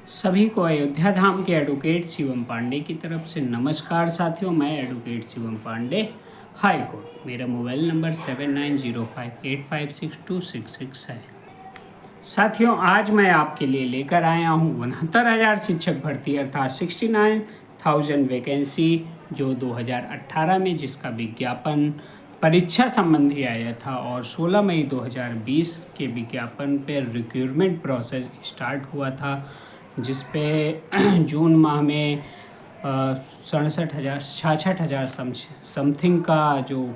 सभी को अयोध्या धाम के एडवोकेट शिवम पांडे की तरफ से नमस्कार साथियों। मैं advocate Shivam Pandey, high court. मेरा मोबाइल नंबर 7905856266 है। साथियों, आज मैं आपके लिए लेकर आया हूँ 69,000 शिक्षक भर्ती अर्थात 69,000 वैकेंसी, जो 2018 में जिसका विज्ञापन परीक्षा संबंधी आया था और 16 मई 2020 के विज्ञापन पर रिक्रूटमेंट प्रोसेस स्टार्ट हुआ था, जिस पे जून माह में 66,000 समथिंग का जो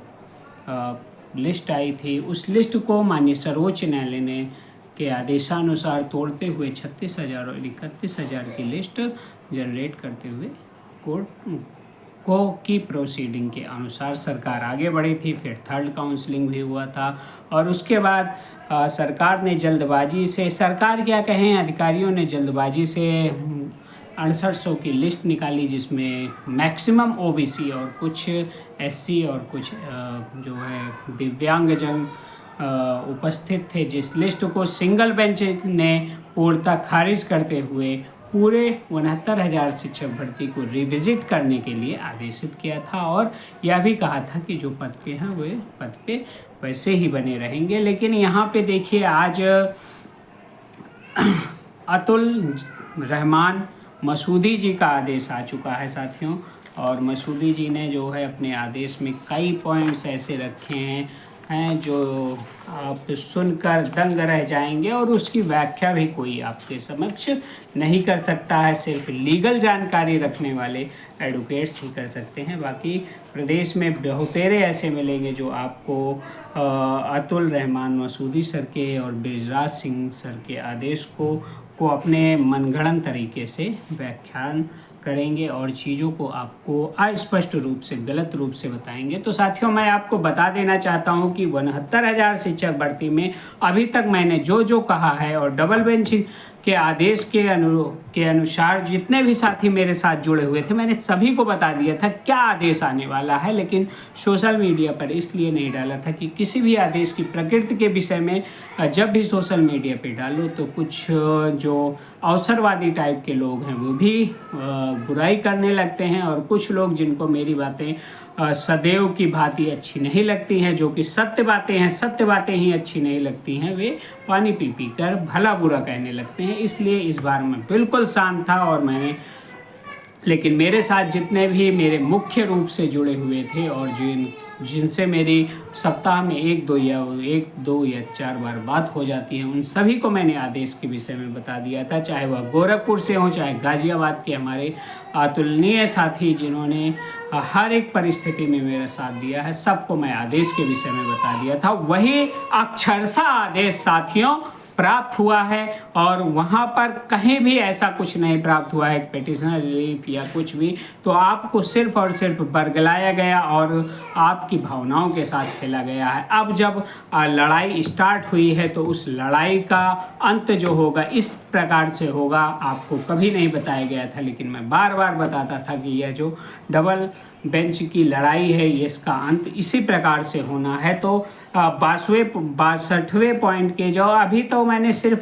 लिस्ट आई थी, उस लिस्ट को माननीय सर्वोच्च न्यायालय ने के आदेशानुसार तोड़ते हुए 36,000 और 31,000 की लिस्ट जनरेट करते हुए कोर्ट की प्रोसीडिंग के अनुसार सरकार आगे बढ़ी थी। फिर थर्ड काउंसलिंग भी हुआ था और उसके बाद सरकार ने जल्दबाजी से, सरकार क्या कहें, अधिकारियों ने जल्दबाजी से 6800 की लिस्ट निकाली, जिसमें मैक्सिमम ओबीसी और कुछ एससी और कुछ जो है दिव्यांगजन उपस्थित थे। जिस लिस्ट को सिंगल बेंच ने पूर्णतः खारिज करते हुए पूरे 69,000 शिक्षक भर्ती को रिविजिट करने के लिए आदेशित किया था और यह भी कहा था कि जो पद पे हैं वे पद पे वैसे ही बने रहेंगे। लेकिन यहाँ पे देखिए, आज अतुल रहमान मसूदी जी का आदेश आ चुका है साथियों, और मसूदी जी ने जो है अपने आदेश में कई पॉइंट्स ऐसे रखे हैं जो आप सुनकर दंग रह जाएंगे और उसकी व्याख्या भी कोई आपके समक्ष नहीं कर सकता है। सिर्फ लीगल जानकारी रखने वाले एडवोकेट्स ही कर सकते हैं। बाकी प्रदेश में बहुतेरे ऐसे मिलेंगे जो आपको अतुल रहमान मसूदी सर के और बृजराज सिंह सर के आदेश को अपने मनगढ़ंत तरीके से व्याख्यान करेंगे और चीज़ों को आपको अस्पष्ट रूप से, गलत रूप से बताएंगे। तो साथियों, मैं आपको बता देना चाहता हूं कि 69,000 शिक्षक भर्ती में अभी तक मैंने जो कहा है और डबल बेंच के आदेश के अनुसार जितने भी साथी मेरे साथ जुड़े हुए थे, मैंने सभी को बता दिया था क्या आदेश आने वाला है। लेकिन सोशल मीडिया पर इसलिए नहीं डाला था कि किसी भी आदेश की प्रकृति के विषय में जब भी सोशल मीडिया पे डालो तो कुछ जो अवसरवादी टाइप के लोग हैं वो भी बुराई करने लगते हैं, और कुछ लोग जिनको मेरी बातें सदैव की भांति अच्छी नहीं लगती हैं, जो कि सत्य बातें हैं, सत्य बातें ही अच्छी नहीं लगती हैं, वे पानी पी पी कर भला बुरा कहने लगते हैं। इसलिए इस बार मैं बिल्कुल शांत था और लेकिन मेरे साथ जितने भी मेरे मुख्य रूप से जुड़े हुए थे और जिनसे मेरी सप्ताह में एक दो या चार बार बात हो जाती है, उन सभी को मैंने आदेश के विषय में बता दिया था, चाहे वह गोरखपुर से हो, चाहे गाजियाबाद के हमारे अतुलनीय साथी जिन्होंने हर एक परिस्थिति में मेरा साथ दिया है, सबको मैं आदेश के विषय में बता दिया था। वही अक्षरशः आदेश साथियों प्राप्त हुआ है और वहाँ पर कहीं भी ऐसा कुछ नहीं प्राप्त हुआ है पिटिशनर रिलीफ या कुछ भी। तो आपको सिर्फ और सिर्फ बरगलाया गया और आपकी भावनाओं के साथ खेला गया है। अब जब लड़ाई स्टार्ट हुई है तो उस लड़ाई का अंत जो होगा इस प्रकार से होगा, आपको कभी नहीं बताया गया था, लेकिन मैं बार बार बताता था कि यह जो डबल बेंच की लड़ाई है ये इसका अंत इसी प्रकार से होना है। तो 62वें पॉइंट के जो अभी तो मैंने सिर्फ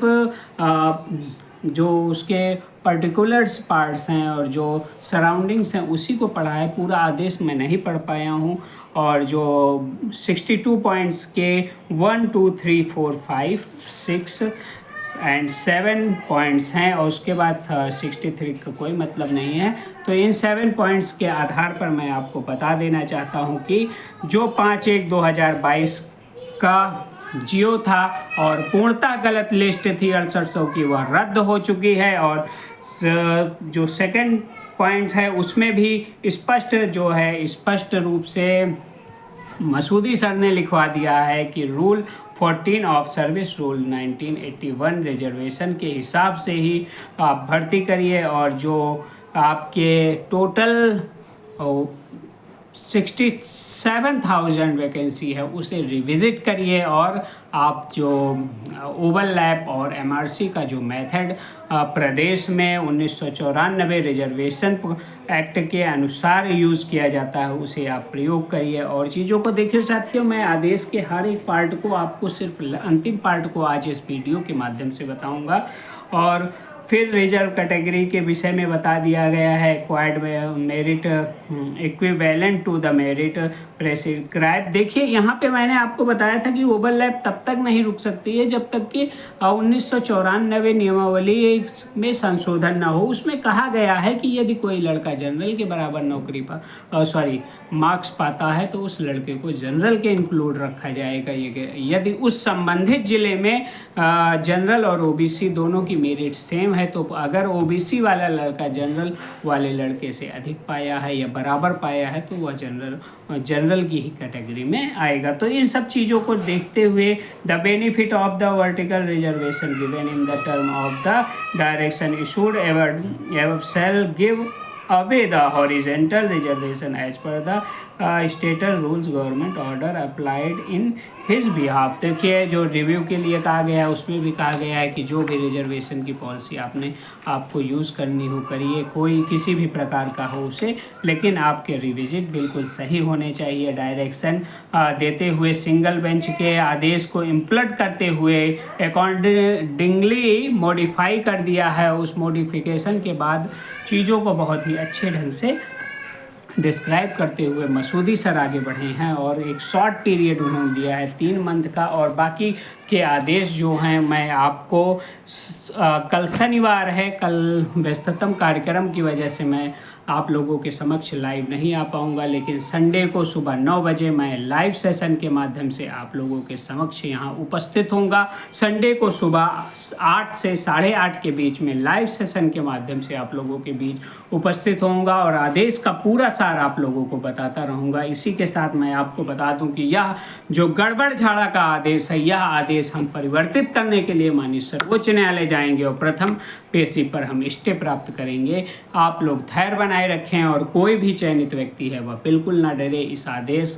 जो उसके पर्टिकुलर्स पार्ट्स हैं और जो सराउंडिंग्स हैं उसी को पढ़ा है, पूरा आदेश मैं नहीं पढ़ पाया हूँ। और जो 62 पॉइंट्स के 1 2 3 4 5 6 एंड 7 पॉइंट्स हैं और उसके बाद 63 का कोई मतलब नहीं है। तो इन 7 पॉइंट्स के आधार पर मैं आपको बता देना चाहता हूं कि जो 5/1/2022 का जियो था और पूर्णतः गलत लिस्ट थी 6800 की, वह रद्द हो चुकी है। और जो सेकंड पॉइंट है उसमें भी स्पष्ट रूप से मसूदी सर ने लिखवा दिया है कि rule 14 of service rule 1981 reservation के हिसाब से ही आप भर्ती करिए और जो आपके टोटल 67,000 वैकेंसी है उसे रिविजिट करिए और आप जो ओवरलैप और एमआरसी का जो मेथड प्रदेश में 1994 रिजर्वेशन एक्ट के अनुसार यूज़ किया जाता है उसे आप प्रयोग करिए और चीज़ों को देखिए। साथियों, मैं आदेश के हर एक पार्ट को आपको सिर्फ अंतिम पार्ट को आज इस वीडियो के माध्यम से बताऊंगा और फिर रिजर्व कैटेगरी के विषय में बता दिया गया है, quad merit equivalent to the merit prescribe. देखिए यहाँ पे मैंने आपको बताया था कि ओवरलैप तब तक नहीं रुक सकती है जब तक कि 1994 नियमावली में संशोधन न हो। उसमें कहा गया है कि यदि कोई लड़का जनरल के बराबर नौकरी पर मार्क्स पाता है तो उस लड़के को जनरल के इंक्लूड रखा जाएगा। यदि उस संबंधित जिले में जनरल और ओबीसी दोनों की मेरिट सेम है तो अगर ओबीसी वाला लड़का जनरल वाले लड़के से अधिक पाया है या बराबर पाया है तो वह जनरल की ही कैटेगरी में आएगा। तो इन सब चीज़ों को देखते हुए the benefit of the vertical reservation given in the term of the direction issued ever shell give away the horizontal reservation as per the status rules government order applied in his behalf। देखिए जो review के लिए कहा गया है उसमें भी कहा गया है कि जो भी रिजर्वेशन की पॉलिसी आपको यूज़ करनी हो करिए, कोई किसी भी प्रकार का हो उसे, लेकिन आपके रिविजिट बिल्कुल सही होने चाहिए। डायरेक्शन देते हुए सिंगल बेंच के आदेश को इम्प्लीमेंट करते हुए अकॉर्डिंगली मॉडिफाई कर दिया है। उस मॉडिफिकेशन के बाद चीज़ों को बहुत ही अच्छे ढंग से डिस्क्राइब करते हुए मसूदी सर आगे बढ़े हैं और एक शॉर्ट पीरियड उन्होंने दिया है 3 मंथ का। और बाकी के आदेश जो हैं मैं आपको कल शनिवार है, कल व्यस्ततम कार्यक्रम की वजह से मैं आप लोगों के समक्ष लाइव नहीं आ पाऊंगा, लेकिन संडे को सुबह 9 बजे मैं लाइव सेशन के माध्यम से आप लोगों के समक्ष यहाँ उपस्थित होऊंगा। संडे को सुबह 8 से 8:30 के बीच में लाइव सेशन के माध्यम से आप लोगों के बीच उपस्थित होऊंगा और आदेश का पूरा सार आप लोगों को बताता रहूँगा। इसी के साथ मैं आपको बता दूँ कि यह जो गड़बड़ झाड़ा का आदेश है, यह आदेश हम परिवर्तित करने के लिए माननीय सर्वोच्च न्यायालय जाएंगे और प्रथम पेशी पर हम स्टे प्राप्त करेंगे। आप लोग धैर्य बनाए रखें और कोई भी चयनित व्यक्ति है वह बिल्कुल ना डरे। इस आदेश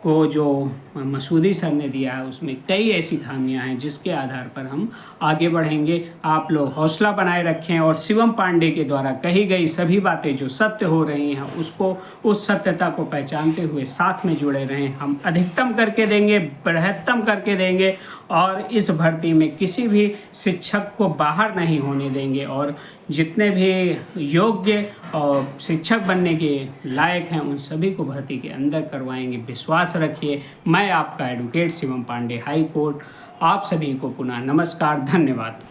को जो मसूदी सर ने दिया है उसमें कई ऐसी खामियां हैं जिसके आधार पर हम आगे बढ़ेंगे। आप लोग हौसला बनाए रखें और शिवम पांडे के द्वारा कही गई सभी बातें जो सत्य हो रही हैं उसको, उस सत्यता को पहचानते हुए साथ में जुड़े रहें। हम अधिकतम करके देंगे, बृहत्तम करके देंगे और इस भर्ती में किसी भी शिक्षक को बाहर नहीं होने देंगे और जितने भी योग्य और शिक्षक बनने के लायक हैं उन सभी को भर्ती के अंदर करवाएंगे। विश्वास रखिए। मैं आपका advocate Shivam Pandey, high court. आप सभी को पुनः नमस्कार, धन्यवाद।